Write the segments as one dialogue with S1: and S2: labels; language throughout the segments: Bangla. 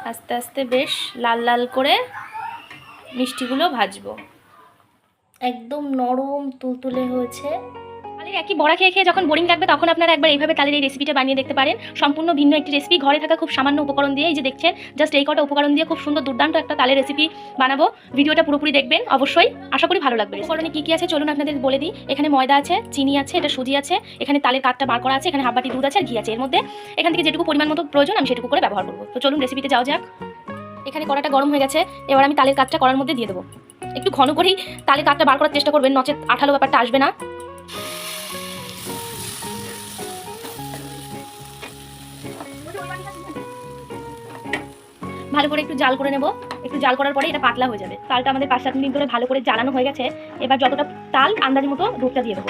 S1: আস্তে আস্তে বেশ লাল লাল করে মিষ্টিগুলো ভাজবো। একদম নরম তুলতুলে হয়েছে। তালের একই বড়া খেয়ে খেয়ে যখন বোরিং লাগবে তখন আপনারা একবার এইভাবে তালের এই রেসিপিটা বানিয়ে দেখতে পারেন। সম্পূর্ণ ভিন্ন একটি রেসিপি, ঘরে থাকা খুব সামান্য উপকরণ দিয়ে, এই যে দেখছেন জাস্ট এই কটা উপকরণ দিয়ে খুব সুন্দর দুর্দান্ত একটা তালের রেসিপি বানাবো। ভিডিওটা পুরোপুরি দেখবেন অবশ্যই, আশা করি ভালো লাগবে। উপকরণে কী কী আছে চলুন আপনাদের বলে দিই। এখানে ময়দা আছে, চিনি আছে, এটা সুজি আছে, এখানে তালের কাঠটা বার করা আছে, এখানে হাফ বাটি দুধ আছে আর ঘি আছে। এর মধ্যে এখান থেকে যেটুকু পরিমাণ মতো প্রয়োজন আমি সেটুকু করে ব্যবহার করবো। তো চলুন রেসিপিতে যাওয়া যাক। এখানে কড়াটা গরম হয়ে গেছে, এবার আমি তালের কাঠটা কড়ার মধ্যে দিয়ে দেবো। একটু ঘন করেই তালের কাঠটা বার করার চেষ্টা করবেন, নচেত আঠালো ব্যাপারটা আসবে না। ভালো করে একটু জাল করে নেব। একটু জাল করার পরে এটা পাতলা হয়ে যাবে। তালটা আমাদের 5-7 মিনিট ধরে ভালো করে জ্বালানো হয়ে গেছে। এবার যতটা তাল আন্দাজ মতো দুধটা দিয়ে দেবো।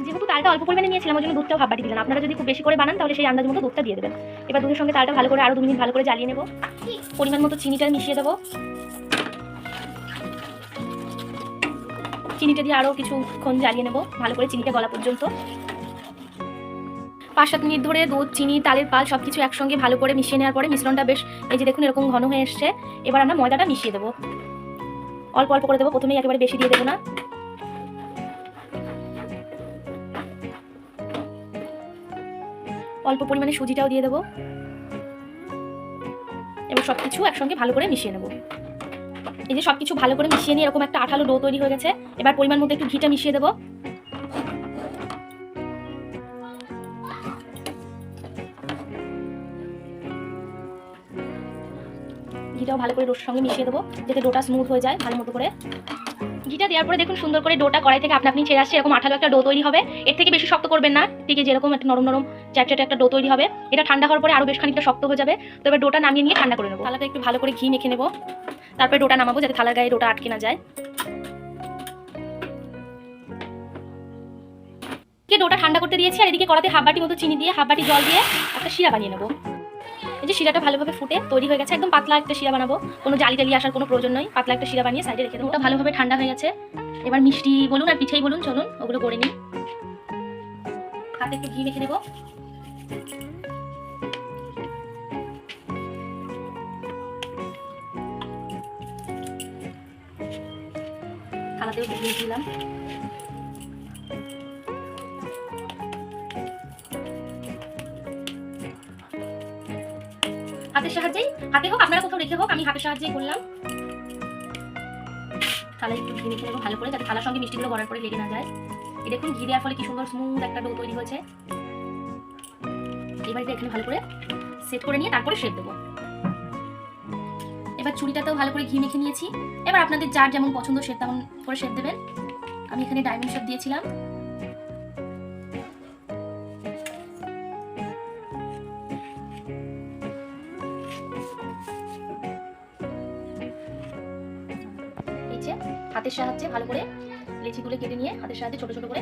S1: যেহেতু তালটা অল্প পরিমাণে নিয়েছিলাম ওই জন্য দুধটাও হাফ বাটি দিলাম। আপনারা যদি খুব বেশি করে বানান তাহলে সেই আন্দাজ মতো দুধটা দিয়ে দেবেন। এবার দুধের সঙ্গে তালটা ভালো করে আরও 2 মিনিট ভালো করে জ্বালিয়ে নেব। পরিমাণ মতো চিনিটা মিশিয়ে দেবো। চিনিটা দিয়ে আরও কিছুক্ষণ জ্বালিয়ে নেব ভালো করে, চিনিটা গলা পর্যন্ত। 5-7 মিনিট ধরে দুধ, চিনি, তালের পাল সব কিছু একসঙ্গে ভালো করে মিশিয়ে নেওয়ার পরে মিশ্রণটা বেশ এই যে দেখুন এরকম ঘন হয়ে এসছে। এবার আমরা ময়দাটা মিশিয়ে দেবো। অল্প অল্প করে দেবো, প্রথমেই একেবারে বেশি দিয়ে দেবো না। অল্প পরিমাণে সুজিটাও দিয়ে দেবো। এবার সব কিছু একসঙ্গে ভালো করে মিশিয়ে নেব। এই যে সব কিছু ভালো করে মিশিয়ে নিয়ে এরকম একটা আঠালো ডো তৈরি হয়ে গেছে। এবার পরিমাণ মতো একটু ঘিটা মিশিয়ে দেবো। ঘিটাও ভালো করে ডোর সঙ্গে মিশিয়ে দেবো যাতে ডোটা স্মুথ হয়ে যায় ভালো মতো করে। ঘিটা দেওয়ার পরে দেখুন সুন্দর করে ডোটা কড়াই থেকে আপনি ছেড়ে আসছে, এরকম আঠালো একটা ডো তৈরি হবে। এর থেকে বেশি শক্ত করবেন না, ঠিক যেরকম একটা নরম নরম চ্যাটচ্যাটে একটা ডো তৈরি হবে। এটা ঠান্ডা হওয়ার পরে আরও বেশ খানিকটা শক্ত হয়ে যাবে। তো এবার ডোটা নামিয়ে নিয়ে ঠান্ডা করে নেবো। থালাটা একটু ভালো করে ঘি মেখে নেবো, তারপরে ডোটা নামাবো যাতে থালার গায়ে ডোটা আটকে না যায়। ডোটা ঠান্ডা করতে দিয়েছি আর এদিকে কড়াতে হাফ বাটি মতো চিনি দিয়ে হাফ বাটি জল দিয়ে একটা শিরা বানিয়ে নেবো। এই যে শিরাটা ভালোভাবে ফুটে তৈরি হয়ে গেছে, একদম পাতলা একটা শিরা বানাবো, কোনো জালি টালি আসার কোনো প্রয়োজন নয়। পাতলা একটা শিরা বানিয়ে সাইডে রেখে দেবো। ওটা ভালোভাবে ঠান্ডা হয়ে গেছে। এবার মিষ্টি বলুন আর পিঠেই বলুন চলুন ওগুলো করে নিই। হাতে একটু ঘি মেখে নেব। থালাতেও একটু ঘি দিলাম। হাতের সাহায্যেই, হাতে হোক আপনারা কোথাও রেখে হোক, আমি হাতের সাহায্যেই করলাম। থালায় একটু ঘি মেখে নেবো ভালো করে যাতে থালার সঙ্গে মিষ্টিগুলো গড়ার পরে লেগে না যায়। এই দেখুন ঘি দেওয়ার ফলে কি সুন্দর স্মুথ একটা ডো তৈরি হয়েছে। এবার এটা এখানে ভালো করে সেট করে নিয়ে তারপরে শেপ দেবো। এবার চুড়িটাতেও ভালো করে ঘি মেখে নিয়েছি। এবার আপনাদের যার যেমন পছন্দ সে তেমন করে শেপ দেবেন। আমি এখানে ডায়মন্ড শেপ দিয়েছিলাম। হাতের সাহায্যে ভালো করে লেচিগুলো কেটে নিয়ে হাতের সাহায্যে ছোট ছোট করে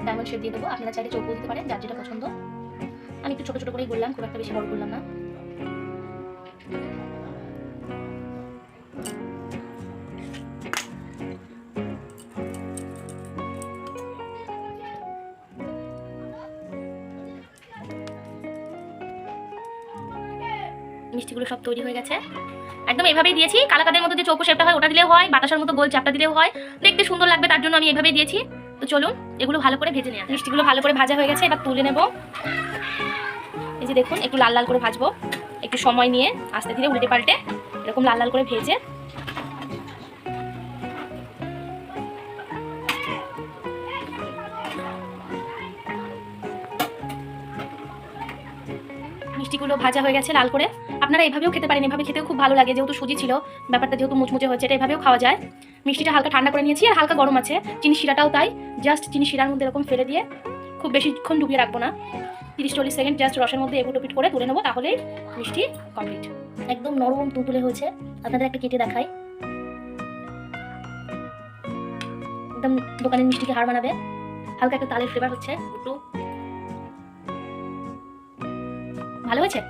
S1: ডায়মন্ড শেপ দিয়ে দেবো। আপনারা চাইলে চৌকো দিতে পারেন, যার যেটা পছন্দ। আমি একটু ছোট ছোট করেই করলাম, খুব একটা বেশি বড় করলাম না। মিষ্টিগুলো সব তৈরি হয়ে গেছে। একদম এভাবেই দিয়েছি। কালাকাদের মতো যে চৌকো শেপটা হয় ওটা দিলেও হয়, বাতাসার মতো গোল চাপটা দিলেও হয়, দেখতে সুন্দর লাগবে তার জন্য আমি এভাবেই দিয়েছি। তো চলুন এগুলো ভালো করে ভেজে নেওয়া। মিষ্টিগুলো ভালো করে ভাজা হয়ে গেছে, এবার তুলে নেব। এই যে দেখুন একটু লাল লাল করে ভাজবো, একটু সময় নিয়ে আস্তে ধীরে উল্টে পাল্টে এরকম লাল লাল করে ভেজে মিষ্টিগুলো ভাজা হয়ে গেছে লাল করে। আপনারা এভাবেও খেতে পারেন, এভাবে খেতেও খুব ভালো লাগে। যেহেতু সুজি ছিল ব্যাপারটা যেহেতু মুচমুচে হয়েছে, এটা এভাবেও খাওয়া যায়। মিষ্টিটা হালকা ঠান্ডা করে নিয়েছি আর হালকা গরম আছে। চিনি শিরাটাও তাই, জাস্ট চিনি শিরার মধ্যে এরকম ফেলে দিয়ে খুব বেশিক্ষণ ডুবিয়ে রাখবো না, 30-40 সেকেন্ড জাস্ট রসের মধ্যে এগুটো পিট করে তুলে নেবো, তাহলেই মিষ্টি কমপ্লিট। একদম নরম তুলতুলে হয়েছে। আপনাদের একটা কেটে দেখাই। একদম দোকানের মিষ্টিকে হার বানাবে। হালকা একটা তালের ফ্লেভার হচ্ছে, একটু ভালো হয়েছে।